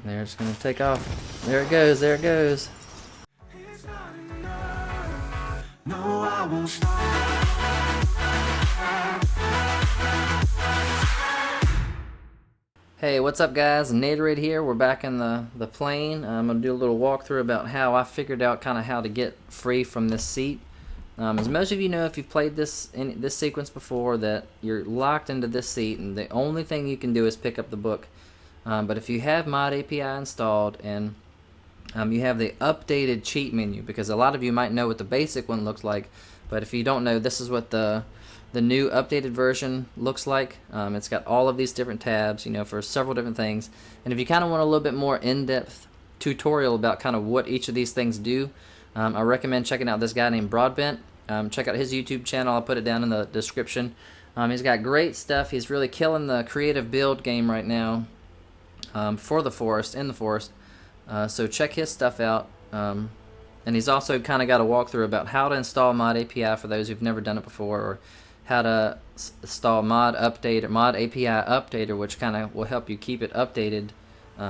They're just gonna take off. There it goes, there it goes. No, I won't stop. Hey, what's up guys? Naderade here. We're back in the plane. I'm gonna do a little walkthrough about how I figured out kind of how to get free from this seat. As most of you know, if you've played this sequence before, that you're locked into this seat and the only thing you can do is pick up the book. But if you have Modapi installed and you have the updated cheat menu, because a lot of you might know what the basic one looks like, but if you don't know, this is what the new updated version looks like. It's got all of these different tabs, you know, for several different things. And if you kind of want a little bit more in-depth tutorial about kind of what each of these things do, I recommend checking out this guy named Broadbent. Check out his YouTube channel. I'll put it down in the description. He's got great stuff. He's really killing the creative build game right now for the forest, in the forest. So check his stuff out. And he's also kind of got a walkthrough about how to install Mod API for those who've never done it before, or how to install Mod API Updater, which kind of will help you keep it updated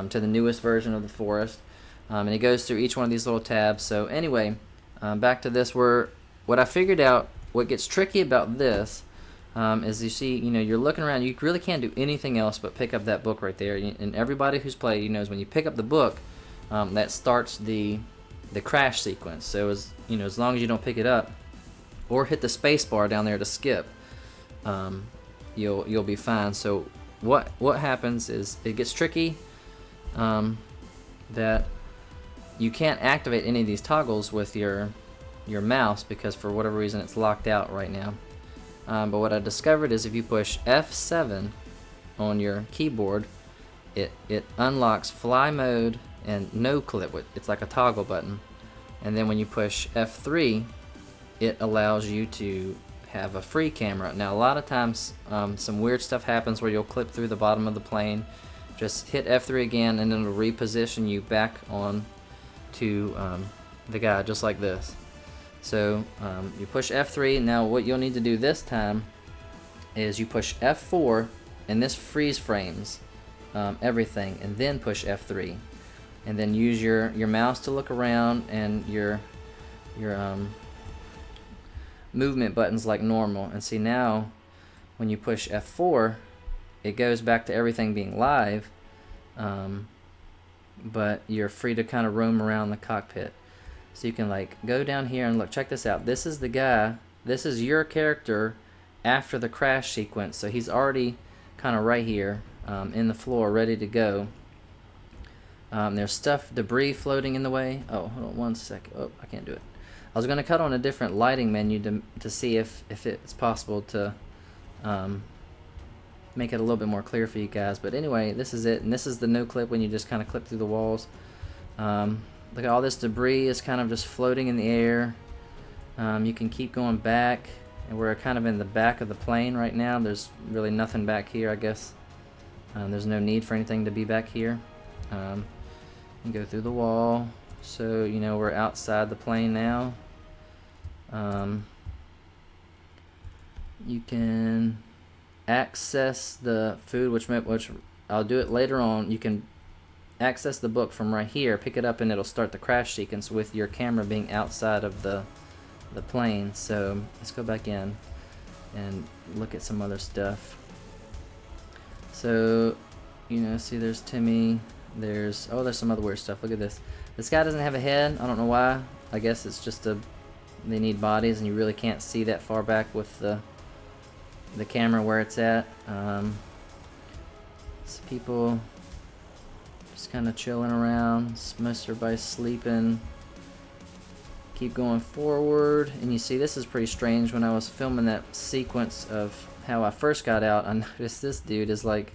to the newest version of the forest. And he goes through each one of these little tabs. So anyway, back to this. What I figured out, what gets tricky about this is you see, you know, you're looking around, you really can't do anything else but pick up that book right there. And everybody who's played knows when you pick up the book, that starts the crash sequence. So as you know, as long as you don't pick it up or hit the space bar down there to skip, you'll be fine. So what happens is it gets tricky, that you can't activate any of these toggles with your mouse because for whatever reason it's locked out right now. But what I discovered is if you push F7 on your keyboard, it unlocks fly mode and no clip. It's like a toggle button. And then when you push F3, it allows you to have a free camera. Now a lot of times some weird stuff happens where you'll clip through the bottom of the plane. Just hit F3 again and it'll reposition you back on to the guy, just like this. So you push F3. Now what you'll need to do this time is you push F4 and this freeze frames everything, and then push F3 and then use your mouse to look around and your movement buttons like normal. And see, now when you push F4 it goes back to everything being live, but you're free to kind of roam around the cockpit. So you can like go down here and look, check this out. This is the guy, this is your character after the crash sequence. So he's already kind of right here in the floor ready to go. There's stuff, debris floating in the way. Oh, hold on one second. Oh, I can't do it. I was going to cut on a different lighting menu to see if it's possible to make it a little bit more clear for you guys. But anyway, this is it, and this is the no clip when you just kind of clip through the walls. Look at all this debris is kind of just floating in the air. You can keep going back, and we're kind of in the back of the plane right now. There's really nothing back here, I guess. There's no need for anything to be back here. You go through the wall, so you know we're outside the plane now. You can access the food, which I'll do it later on. You can access the book from right here, pick it up, and it'll start the crash sequence with your camera being outside of the plane. So let's go back in and look at some other stuff. So you know, see, there's Timmy, there's some other weird stuff. Look at this. This guy doesn't have a head. I don't know why. I guess it's just they need bodies and you really can't see that far back with the camera where it's at. So people just kind of chilling around. Most everybody's sleeping. Keep going forward, and you see this is pretty strange. When I was filming that sequence of how I first got out, I noticed this dude is like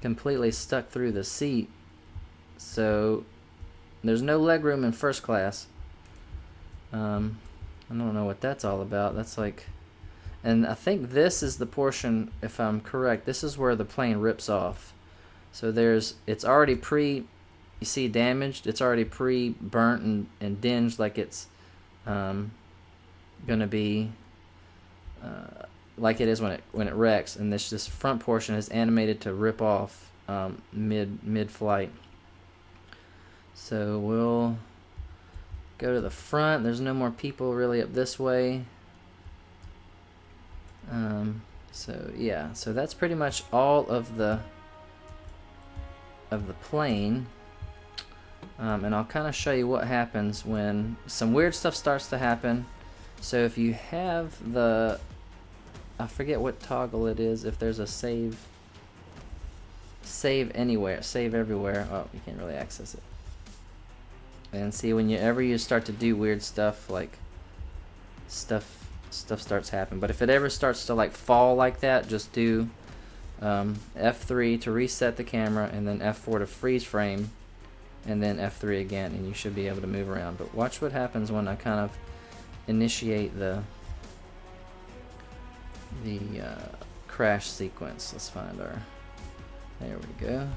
completely stuck through the seat. So there's no leg room in first class. I don't know what that's all about. That's like, and I think this is the portion, if I'm correct, this is where the plane rips off. So it's already you see damaged, it's already pre-burnt and dinged, like it's gonna be like it is when it wrecks. And this front portion is animated to rip off mid-flight. So we'll go to the front. There's no more people really up this way. So yeah, so that's pretty much all of the plane. And I'll kind of show you what happens when some weird stuff starts to happen. So if you have the, I forget what toggle it is, if there's a save anywhere, save everywhere. Oh, you can't really access it. And see, whenever you start to do weird stuff, like stuff starts happening. But if it ever starts to like fall like that, just do F3 to reset the camera, and then F4 to freeze frame, and then F3 again, and you should be able to move around. But watch what happens when I kind of initiate the crash sequence. Let's find our, there we go.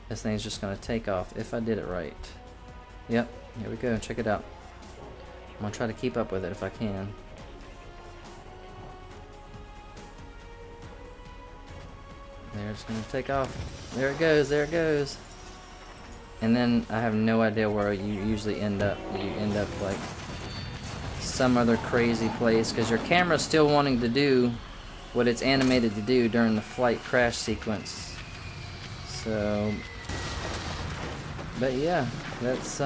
This thing's just gonna take off if I did it right. Yep, here we go, check it out. I'm gonna try to keep up with it if I can. There, it's gonna take off. There it goes, there it goes. And then I have no idea where you usually end up. You end up like some other crazy place because your camera's still wanting to do what it's animated to do during the flight crash sequence. So, but yeah, that's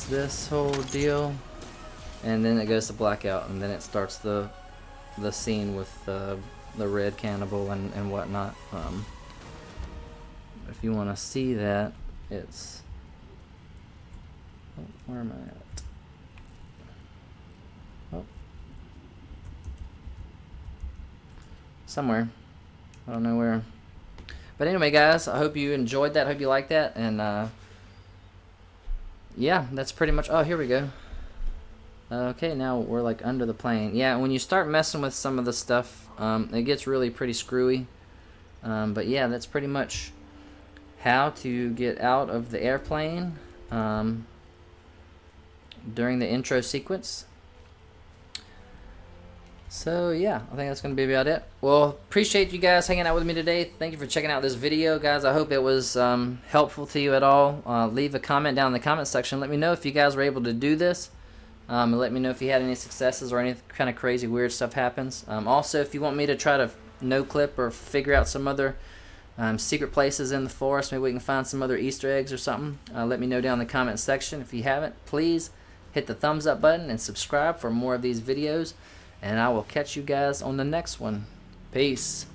this whole deal. And then it goes to blackout, and then it starts the scene with the red cannibal and whatnot. If you want to see that, it's, oh, where am I at? Oh, somewhere, I don't know where. But anyway, guys, I hope you enjoyed that. I hope you liked that. And yeah, that's pretty much. Oh, here we go. Okay, now we're like under the plane. Yeah, when you start messing with some of the stuff, it gets really pretty screwy. But yeah, that's pretty much how to get out of the airplane during the intro sequence. So yeah, I think that's going to be about it. Well, appreciate you guys hanging out with me today. Thank you for checking out this video, guys. I hope it was helpful to you at all. Leave a comment down in the comment section. Let me know if you guys were able to do this. And let me know if you had any successes or any kind of crazy weird stuff happens. Also, if you want me to try to no clip or figure out some other secret places in the forest, maybe we can find some other Easter eggs or something, let me know down in the comment section. If you haven't, please hit the thumbs up button and subscribe for more of these videos. And I will catch you guys on the next one. Peace.